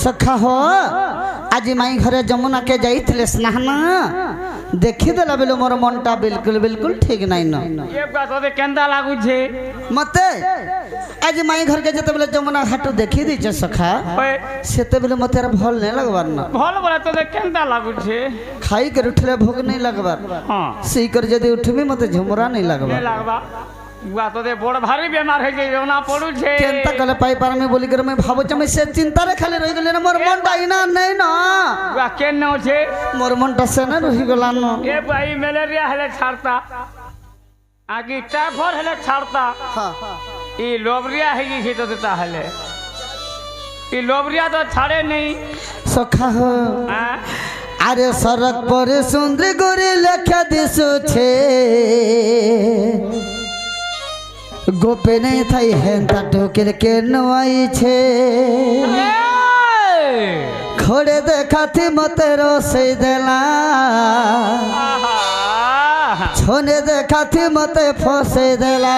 सखा हो आज माई घरे जमुना के जाइथिले स्नान देखी देला बेलो मोर मनटा बिल्कुल बिल्कुल ठीक नहीं न ये बात होते केंदा लागु छे मते आज माई घर के जते बेले जमुना घाट देखी दी छ सखा सेते बेले मते रे भल नहीं लगबार न भल बोले तो केंदा लागु छे खाई के उठले भूख नहीं लगबार हां सही कर जदी उठबी मते झुमरा नहीं लगबार नहीं लगबा बुआ तो बड़ भारी बीमार है जे जोना पड़ू छे केंता कले पाई पार में बोली कर मैं भाबो छ मैं से चिंता रे खाली रहि गेले न मोर मनटा इना नहीं न बुआ केन न छे मोर मनटा से न रहि गेला न ए भाई मलेरिया हले छाड़ता आगे टाइफाइड हले छाड़ता हां ई लोबरिया है जी तो देता हले ई लोबरिया तो छाड़े नहीं सखा हो अरे सड़क पर सुंदर गोरे लखा दिसो छे गोपे नहीं थाई हेंता टोकेर के नवाई छे खोड़े देखा थी मते रोसे देला छोने देखा थी मते फसे देला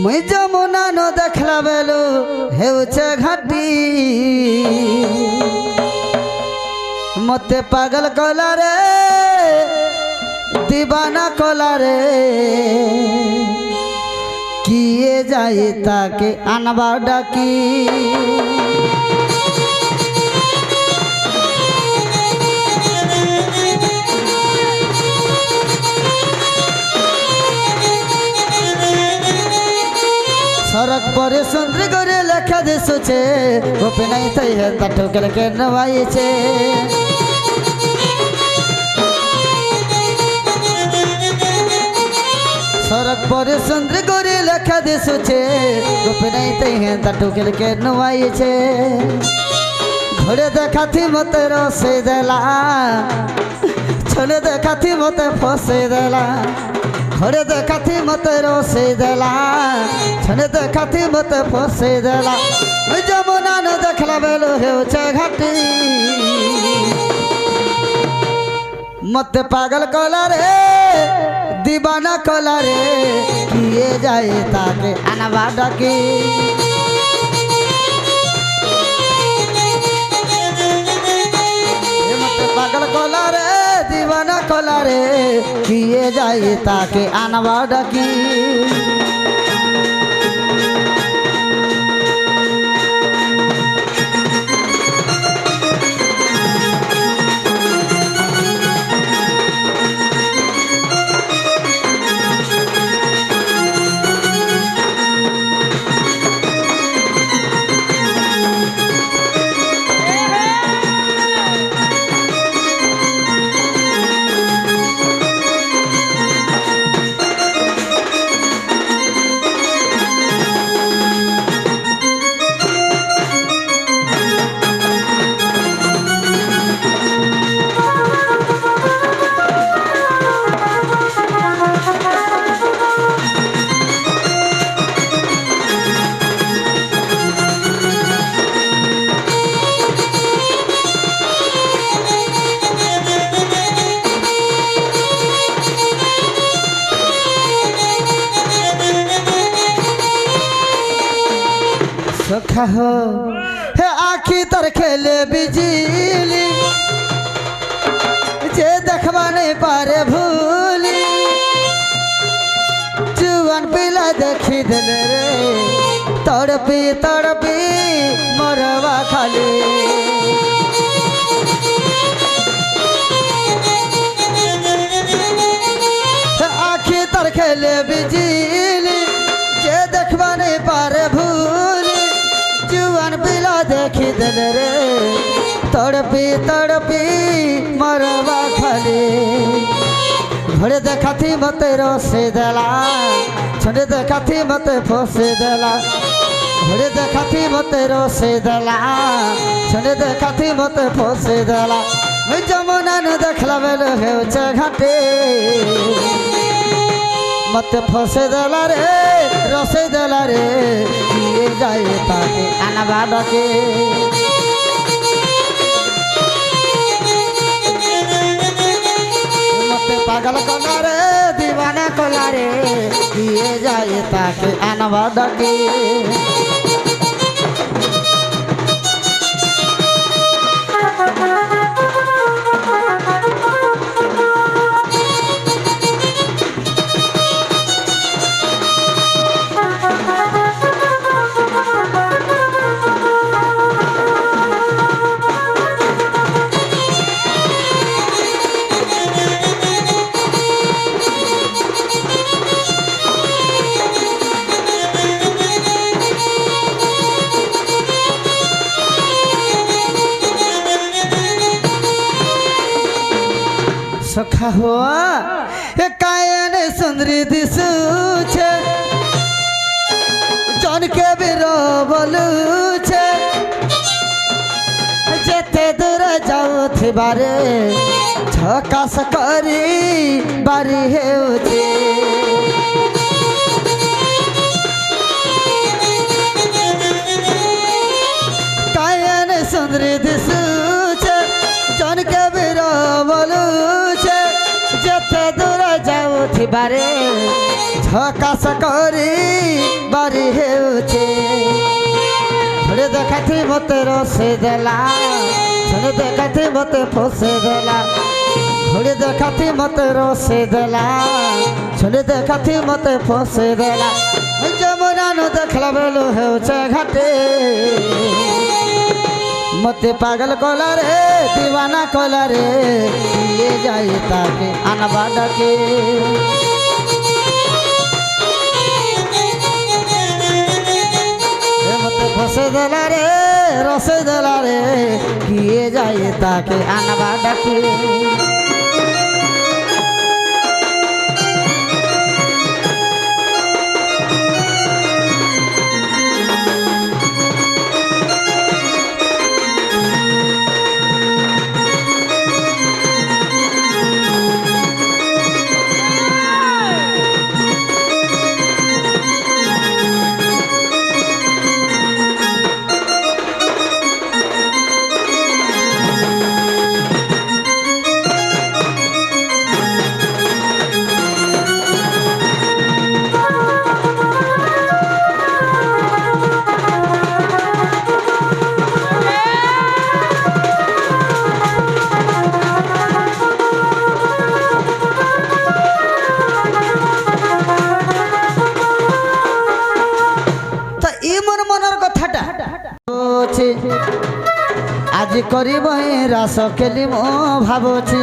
मुई जमुना न देखला बेलू हेउछे घाटी मते पागल कला रे दीवाना कला रे किए जाए ताके अनबा डाकी सड़क पर सुंदर गोरे लखा दे सोचे गोपे नहीं थई है ठोकर के नवाई छे सड़क पर सुंदर गोरे लखा दे सोचे गोपे नहीं थई है ठोकर के नवाई छे घोड़े देखा थी मते रोसे देला छोले देखा थी मते फसे देला घोड़े देखा थी मते रोसे देला छने देखा थी मते फसे देला जमुना न देखला बेलो हेउछे घाटी मते पागल कला रे दीवाना कला रे किए जाए ताके अनबा डाकी मते पागल कला रे दीवाना कला रे किए जाए ताके अनबा डाकी सखा हो हे आखी तर खेले बिजली जे देखबा नहीं पारे भूली जुआन पिला देखी दिले रे तड़पी तड़पी मरवा खाली आखी तर खेले बिजली जे देखबा नहीं पारे भूली जुआन पिला देखी दिल रे तड़पी तड़पी मरवा खाली घोड़े देखा थी मते रोसे देला छोड़े देखा थी मते फसे देला घोड़े देखा थी मते रोसे देला छोड़े देखा थी मते फसे देला मैं जमुना न देखला बेलो हेउछे घाटी मते फसे देला रे रोसे देला रे किए जाए ताके अनबा डाके मते पागल कला रे दीवाना कला रे किए जाए ताके अनबा डाके सखा हुआ ए कायन सुंदरी दिसुछे जन के बिरो बोलुछे जेते दूर जाऊ थिबारे झकास करी बारी हेउछे कायन सुंदरी दिसुछे जन के बिरो बोलुछे जेते दूर जाऊ थिबारे झकास करी बारी हेउछे थोड़े देखाथी मते रोसे देला थोड़े देखाथी मते फसे देला थोड़े देखाथी मते रोसे देला थोड़े देखाथी मते फसे देला जमुना नो देखला बेलो हेउछे घाटे मते पागल कोला रे दीवाना कोला रे ये जाई ताके अनबा डाके मते फसे देला रे रसे देला रे किए जाए ताके अनबा डाके आज करिब रास खेली मो भावुची